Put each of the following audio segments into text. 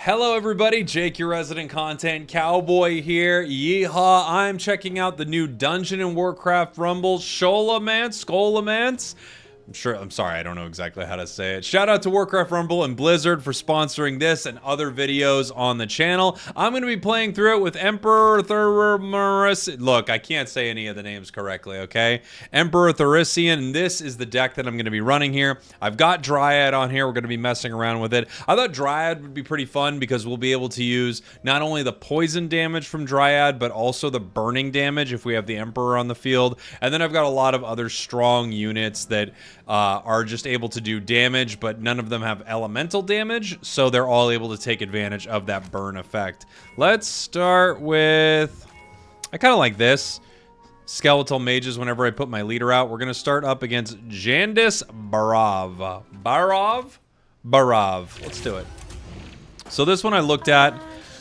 Hello everybody, Jake, your resident content cowboy here. Yeehaw! I'm checking out the new dungeon in Warcraft Rumble, Scholomance. I'm sorry, I don't know exactly how to say it. Shout out to Warcraft Rumble and Blizzard for sponsoring this and other videos on the channel. I'm going to be playing through it with Emperor Thurmurus. Look, I can't say any of the names correctly, okay? Emperor Thurician, this is the deck that I'm going to be running here. I've got Dryad on here. We're going to be messing around with it. I thought Dryad would be pretty fun because we'll be able to use not only the poison damage from Dryad, but also the burning damage if we have the Emperor on the field. And then I've got a lot of other strong units that are just able to do damage, but none of them have elemental damage, so they're all able to take advantage of that burn effect. Let's start with... I kind of like this. Skeletal mages whenever I put my leader out. We're going to start up against Jandis Barav. Barav. Let's do it. So this one I looked at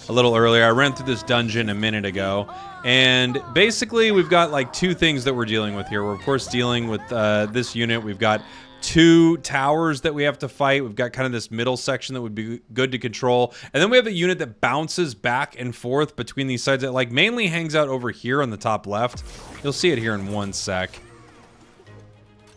a little earlier. I ran through this dungeon a minute ago. And basically, we've got like two things that we're dealing with here. We're, of course, dealing with this unit. We've got two towers that we have to fight. We've got kind of this middle section that would be good to control. And then we have a unit that bounces back and forth between these sides that like mainly hangs out over here on the top left. You'll see it here in one sec.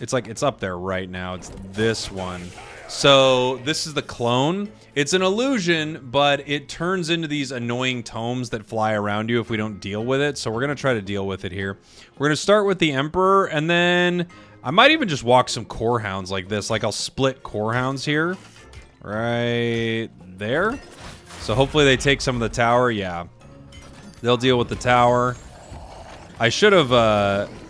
It's like it's up there right now. It's this one. So this is the clone. It's an illusion, but it turns into these annoying tomes that fly around you if we don't deal with it. So we're going to try to deal with it here. We're going to start with the Emperor, and then I might even just walk some Core Hounds like this. Like I'll split Core Hounds here. Right there. So hopefully they take some of the tower. Yeah. They'll deal with the tower. I should have...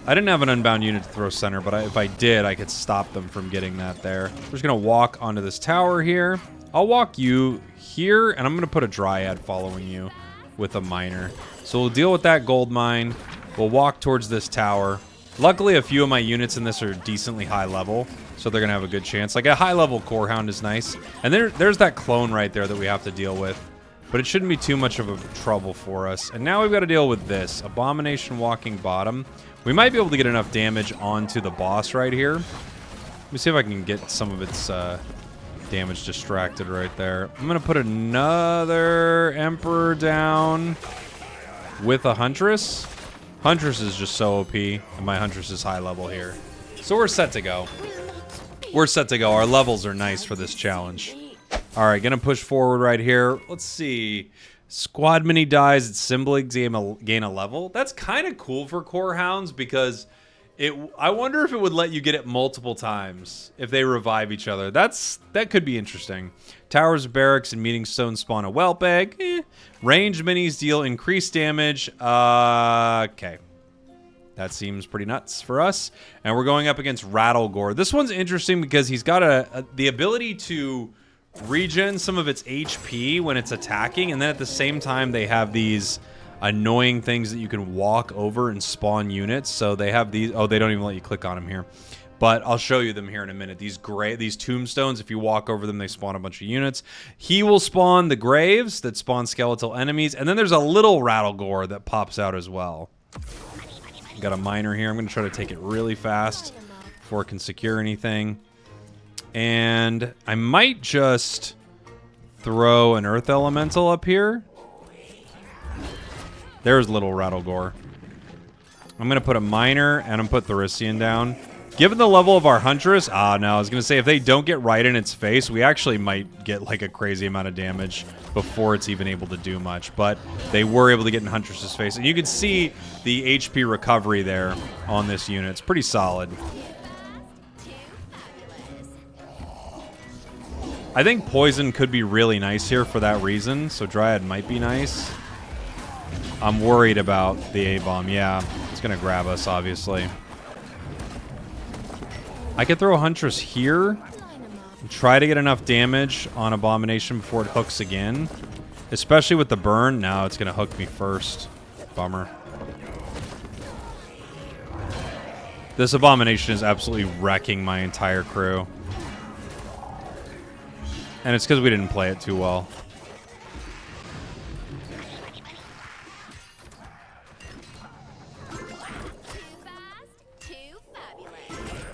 I didn't have an unbound unit to throw center, but if I did, I could stop them from getting that there. We're just going to walk onto this tower here. I'll walk you here, and I'm going to put a Dryad following you with a Miner. So we'll deal with that gold mine. We'll walk towards this tower. Luckily, a few of my units in this are decently high level, so they're going to have a good chance. Like a high-level Core Hound is nice. And there's that clone right there that we have to deal with. But it shouldn't be too much of a trouble for us. And now we've got to deal with this. Abomination walking bottom. We might be able to get enough damage onto the boss right here. Let me see if I can get some of its damage distracted right there. I'm going to put another Emperor down with a Huntress. Huntress is just so OP, and my Huntress is high level here. So we're set to go. We're set to go. Our levels are nice for this challenge. All right, going to push forward right here. Let's see. Squad mini dies at symbol gain a level. That's kind of cool for Core Hounds because I wonder if it would let you get it multiple times if they revive each other. That could be interesting. Towers of Barracks and Meeting Stone spawn a Whelp Egg. Range minis deal increased damage. Okay. That seems pretty nuts for us. And we're going up against Rattlegore. This one's interesting because he's got the ability to regen some of its HP when it's attacking, and then at the same time they have these annoying things that you can walk over and spawn units. So they have these. Oh, they don't even let you click on them here, but I'll show you them here in a minute. These tombstones, if you walk over them, they spawn a bunch of units. He will spawn the graves that spawn skeletal enemies, and then there's a little Rattlegore that pops out as well. Got a Miner here. I'm going to try to take it really fast before it can secure anything. And I might just throw an Earth Elemental up here. There's little Rattlegore. I'm going to put a Miner, and I'm going to put Thurician down. Given the level of our Huntress... no, I was going to say, if they don't get right in its face, we actually might get like a crazy amount of damage before it's even able to do much. But they were able to get in Huntress's face. And you can see the HP recovery there on this unit. It's pretty solid. I think Poison could be really nice here for that reason, so Dryad might be nice. I'm worried about the A-Bomb. Yeah, it's going to grab us, obviously. I could throw a Huntress here and try to get enough damage on Abomination before it hooks again. Especially with the burn. No, it's going to hook me first. Bummer. This Abomination is absolutely wrecking my entire crew. And it's because we didn't play it too well.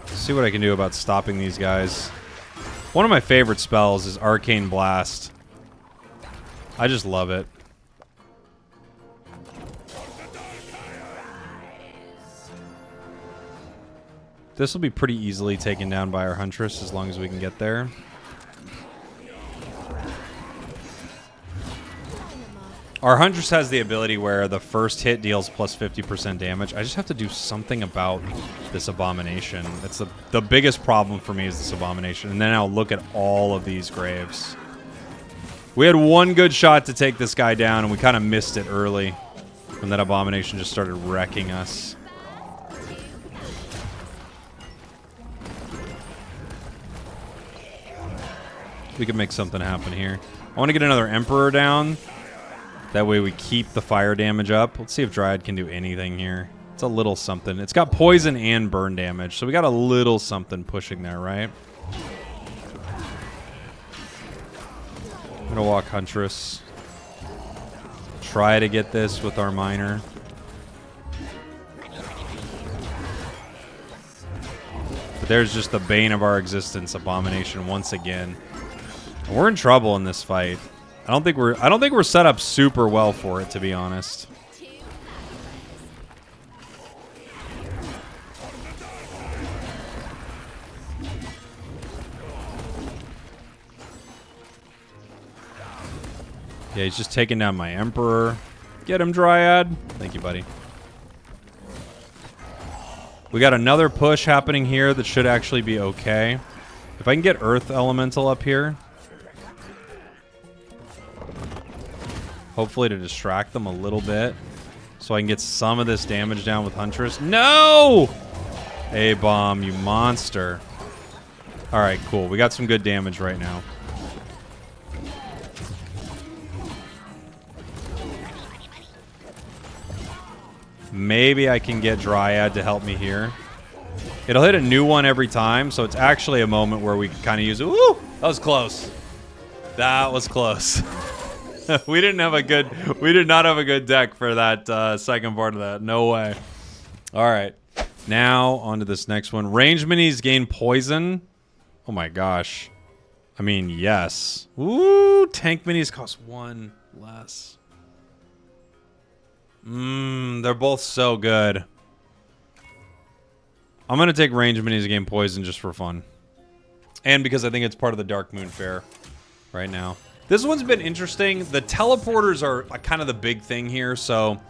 Let's see what I can do about stopping these guys. One of my favorite spells is Arcane Blast. I just love it. This will be pretty easily taken down by our Huntress as long as we can get there. Our Huntress has the ability where the first hit deals plus 50% damage. I just have to do something about this Abomination. That's the biggest problem for me is this Abomination. And then I'll look at all of these graves. We had one good shot to take this guy down, and we kind of missed it early. And that Abomination just started wrecking us. We can make something happen here. I want to get another Emperor down. That way we keep the fire damage up. Let's see if Dryad can do anything here. It's a little something. It's got poison and burn damage, so we got a little something pushing there, right? I'm gonna walk Huntress. Try to get this with our Miner. But there's just the bane of our existence, Abomination, once again. We're in trouble in this fight. I don't think we're set up super well for it, to be honest. Yeah, he's just taking down my Emperor. Get him, Dryad. Thank you, buddy. We got another push happening here that should actually be okay. If I can get Earth Elemental up here. Hopefully to distract them a little bit. So I can get some of this damage down with Huntress. No! A-bomb, you monster. Alright, cool. We got some good damage right now. Maybe I can get Dryad to help me here. It'll hit a new one every time, so it's actually a moment where we can kind of use it. Woo! That was close. That was close. We did not have a good deck for that second part of that. No way. All right. Now, on to this next one. Range minis gain poison. Oh my gosh. I mean, yes. Ooh, tank minis cost 1 less. They're both so good. I'm going to take range minis to gain poison just for fun. And because I think it's part of the Dark Moon Fair right now. This one's been interesting. The teleporters are kind of the big thing here, so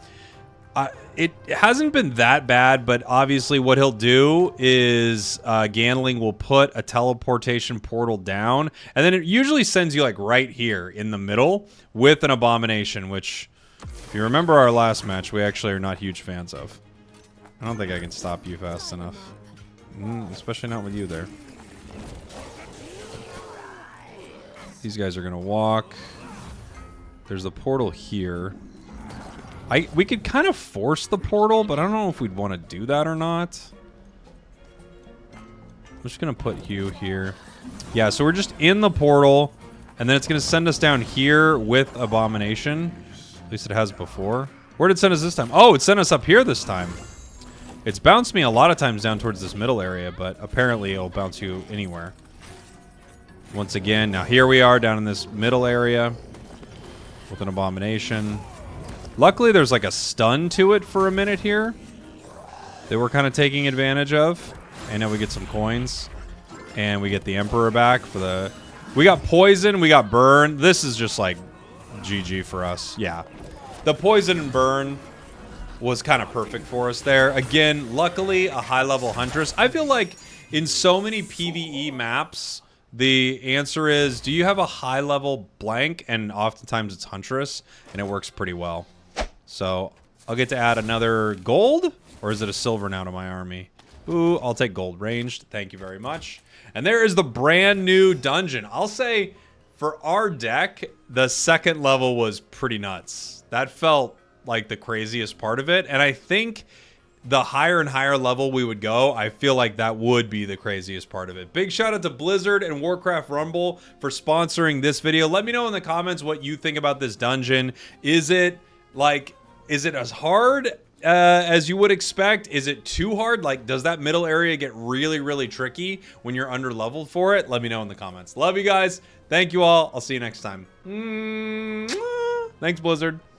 it hasn't been that bad, but obviously what he'll do is Ganling will put a teleportation portal down, and then it usually sends you like right here in the middle with an Abomination, which, if you remember our last match, we actually are not huge fans of. I don't think I can stop you fast enough. Especially not with you there. These guys are going to walk. There's the portal here. We could kind of force the portal, but I don't know if we'd want to do that or not. I'm just going to put Hugh here. Yeah, so we're just in the portal, and then it's going to send us down here with Abomination. At least it has before. Where did it send us this time? Oh, it sent us up here this time. It's bounced me a lot of times down towards this middle area, but apparently it'll bounce you anywhere. Once again, now here we are down in this middle area with an Abomination. Luckily, there's like a stun to it for a minute here that we're kind of taking advantage of. And now we get some coins. And we get the Emperor back for the... We got poison, we got burn. This is just like GG for us. Yeah. The poison and burn was kind of perfect for us there. Again, luckily, a high-level Huntress. I feel like in so many PvE maps... The answer is, do you have a high-level blank? And oftentimes it's Huntress, and it works pretty well. So, I'll get to add another gold? Or is it a silver now to my army? Ooh, I'll take gold ranged. Thank you very much. And there is the brand new dungeon. I'll say, for our deck, the second level was pretty nuts. That felt like the craziest part of it. And I think... the higher and higher level we would go, I feel like that would be the craziest part of it. Big shout out to Blizzard and Warcraft Rumble for sponsoring this video. Let me know in the comments what you think about this dungeon. Is it as hard as you would expect? Is it too hard? Like, does that middle area get really, really tricky when you're under leveled for it? Let me know in the comments. Love you guys. Thank you all. I'll see you next time. Thanks, Blizzard.